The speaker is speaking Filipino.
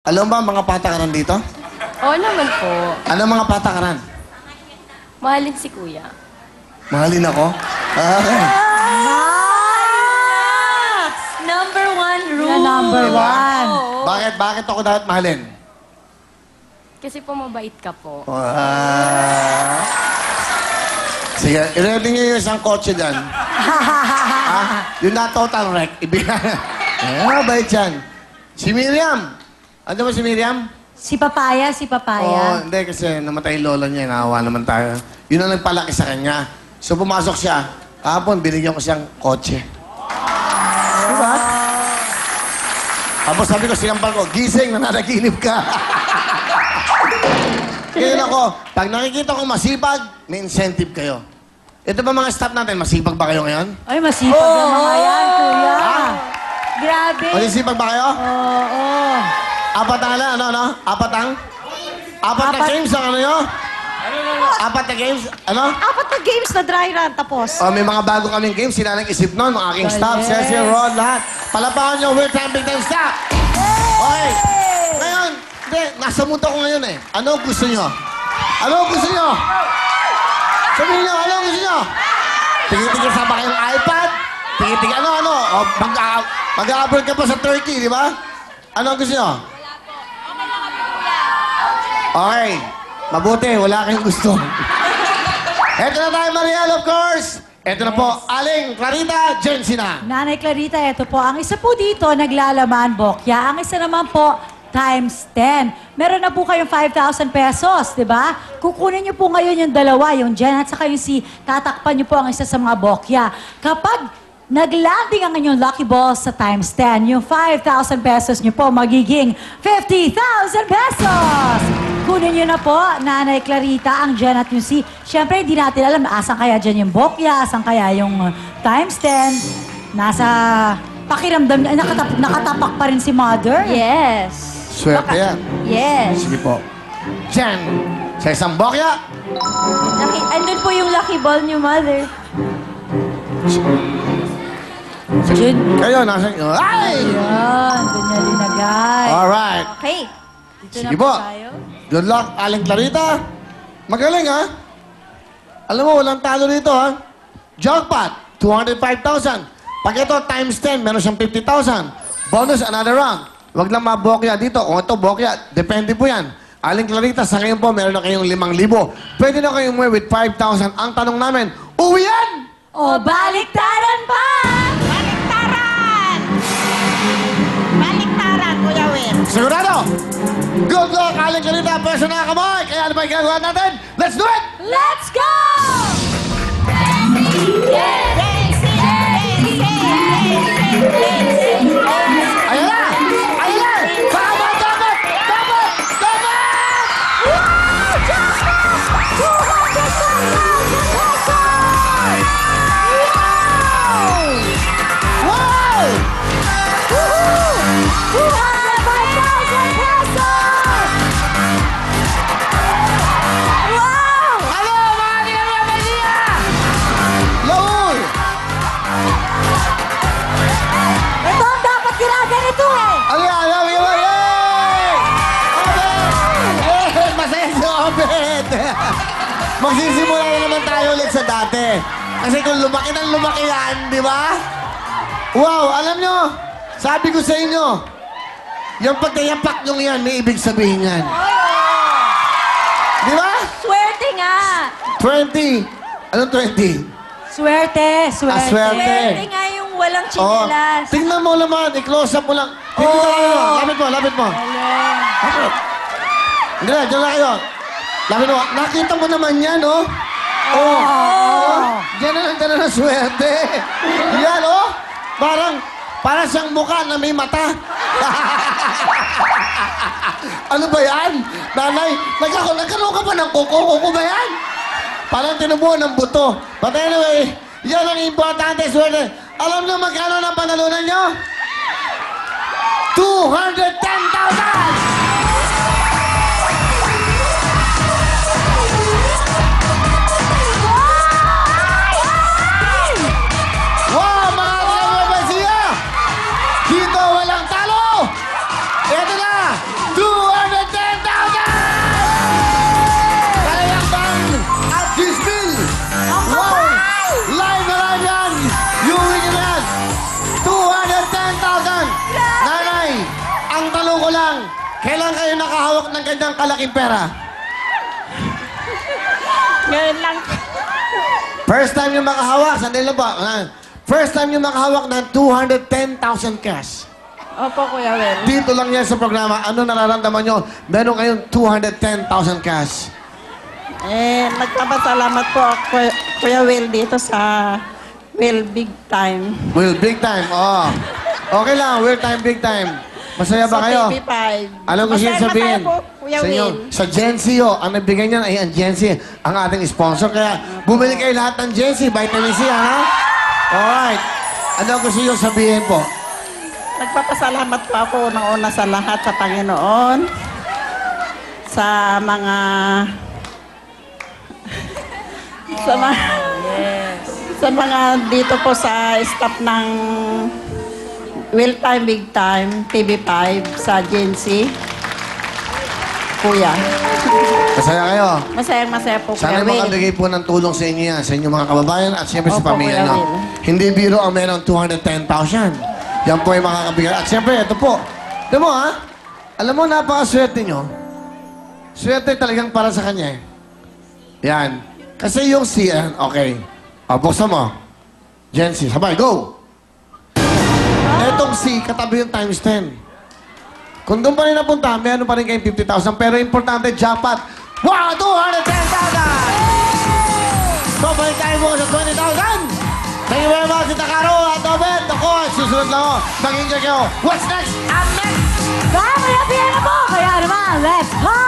Alam ba ang mga patakaran dito? Oo naman po. Ano mga patakaran? Mahalin si kuya. Mahalin ako? Okay. Number one rule. Yeah, number one. Oo. Bakit ako dapat mahalin? Kasi po mabait ka po. Sige, i-ready niyo yung isang kotse dyan. Yung na total wreck, ibigay. Mabait yan. Si Miriam. Ano ba si Miriam? Si Papaya, si Oo, Papaya. hindi kasi namatay yung lola niya, naawa naman tayo. Yun ang nagpalaki sa kanya. So pumasok siya, kahapon binigyan ko siyang kotse. Diba? Tapos sabi ko, sinampal ko, gising, nananaginip ka. Ngayon ako, pag nakikita ko masipag, may incentive kayo. Ito ba mga staff natin, masipag ba kayo ngayon? Ay, masipag na mga yan, kuya. Grabe. Masipag ba kayo? Oo. Apat na ano? Apat na games ang ano nyo? Apat na games, ano? Apat na games na dry run, tapos. Oh, may mga bago kaming games. Sila nag-isip nun, mga aking staff. Cecil, Ron, lahat. Palapakan nyo, we're time, big time staff. Okay. Ngayon, hindi, nasa mood ako ngayon eh. Ano gusto nyo? Ano gusto nyo? Sabihin nyo, ano gusto nyo? Tingin-tingin sa ba kayong iPad? Tingin-tingin, ano? O, mag-a-upload ka pa sa Turkey, di ba? Ano gusto nyo? Okay. Mabuti, wala kayong gusto. Eto na tayo, Mariel, of course. Eto na po, Aling Clarita Jensina. Nanay Clarita, ito po. Ang isa po dito, naglalaman, bokya. Ang isa naman po, times 10. Meron na po kayong 5,000 pesos, di ba? Kukunin niyo po ngayon yung dalawa, yung Jen at saka yung si tatakpan niyo po ang isa sa mga bokya. Kapag naglanding ang inyong lucky balls sa times 10, yung 5,000 pesos niyo po magiging 50,000 pesos! Kunin niyo na po, Nanay Clarita, ang Jen at yung si... Siyempre, hindi natin alam, asan kaya dyan yung bokya, asan kaya yung times 10. Nasa pakiramdam, nakatapak pa rin si Mother. Yes. Swerte yan. Yes. Sige po. Jen, sa isang bokya. Andun po yung lucky ball niyo, mother. Jen. Kayo, nasa... Ay! Yan, doon niya linagay. Alright. Okay. Dito Sige na po. tayo. Good luck, Aling Clarita. Magaling, ha? Alam mo, walang talo dito, ha? Jackpot, 205,000. Pag ito, times 10, meron siyang 50,000. Bonus, another round. Huwag lang mabokya dito. Kung ito, bokya, depende po yan. Aling Clarita, sa ngayon po, meron na kayong 5,000. Pwede na kayong umuwi with 5,000. Ang tanong namin, uwi yan! O, baliktaran pa! Baliktaran! Baliktaran, Kuya Will. Sigurado! Good luck, Aling Clarita. Pwesa na kamoy. Kaya ano ba yung ginagawa natin? Let's do it! Let's go! Ayan na! Ayan na! Dapat! Dapat! Dapat! Dapat! Wow! Ano, mga kinamiyapasiya? Laul! Ito ang dapat ginaganito eh! Ano yan? Ano yan? Yay! Obet! Yay! Masaya si Obet! Magsisimula na naman tayo ulit sa dati. Kasi kung lumaki ng lumaki yan, di ba? Wow, alam nyo, sabi ko sa inyo, yung pagkayapak nyo yan, may ibig sabihin yan. Di ba? Swerte nga. 20. Anong 20? Swerte, swerte. Swerte. Swerte nga yung walang Oh, chinelas. tingnan mo naman, i-close up mo lang. Tingnan mo lang. Lapit mo, lapit mo. Lapit. Hindi na, dyan lang kayo. Lapit mo. Nakita mo naman yan, oh. Oh. Diyan na lang swerte. Yan, oh. Parang siyang mukha na may mata. Ano ba yan? Nanay, nagkaroon ka pa ng kuko. Kuko ba yan? Parang tinubuan ng buto. But anyway, yan ang importante, swerte. Alam niyo magkano ng panalunan niyo? 210,000! Wow, mga kinamiyapasiya! Dito walang talo! Ito na! kailan kayo nakahawak ng ganyang kalaking pera? Ngayon lang. First time yung makahawak, sandali lang po. First time yung makahawak ng 210,000 cash. Opo, Kuya Will. Dito lang yan sa programa. Ano nararamdaman nyo? Meron kayong 210,000 cash. Nagpapasalamat po ako, Kuya Will, dito sa Will Big Time. Will, big time. Oh. Okay lang, will time, big time. Masaya ba Sa kayo? TV5. Alam ko siya sabihin. Masaya po, Kuya Sa inyo, Will. sa Gency, ang nagbigay niyan ay ang Gency, ang ating sponsor. Kaya bumili kayo lahat ng Gency, vitamin C, ha? Alright. Ano gusto niyo sabihin po? Nagpapasalamat po ako unang-una sa lahat sa Panginoon. Sa mga... sa mga dito po sa staff ng Will Time, Big Time, TV5, sa Gency. Kuya. Masaya kayo? Masayang-masaya po, Sana Kuya Will. makabigay po ng tulong sa inyo yan, sa inyong mga kababayan at siyempre sa Opo, pamilya Kuya nyo. Will. Hindi biro ang merong 210,000. Yan po ay makakabigay. At siyempre, ito po. Alam mo ha? Alam mo, napakaswerte nyo. Swerte talagang para sa kanya eh. Yan. Kasi yung CN, okay. O, buksan mo. Jency, sabay, go! Etong C, katabi yung times 10. Kung doon pa rin napunta, meron pa rin kayong 50,000. Pero importante, jackpot. Wow, 210,000! So, balik tayo mo sa 20,000! Thank you very much, Tita Caro at Obet. Ako, susunod lang ako. Mag-enjoy kayo. What's next? Up next! Kaya mo na po! Kaya naman, let's go!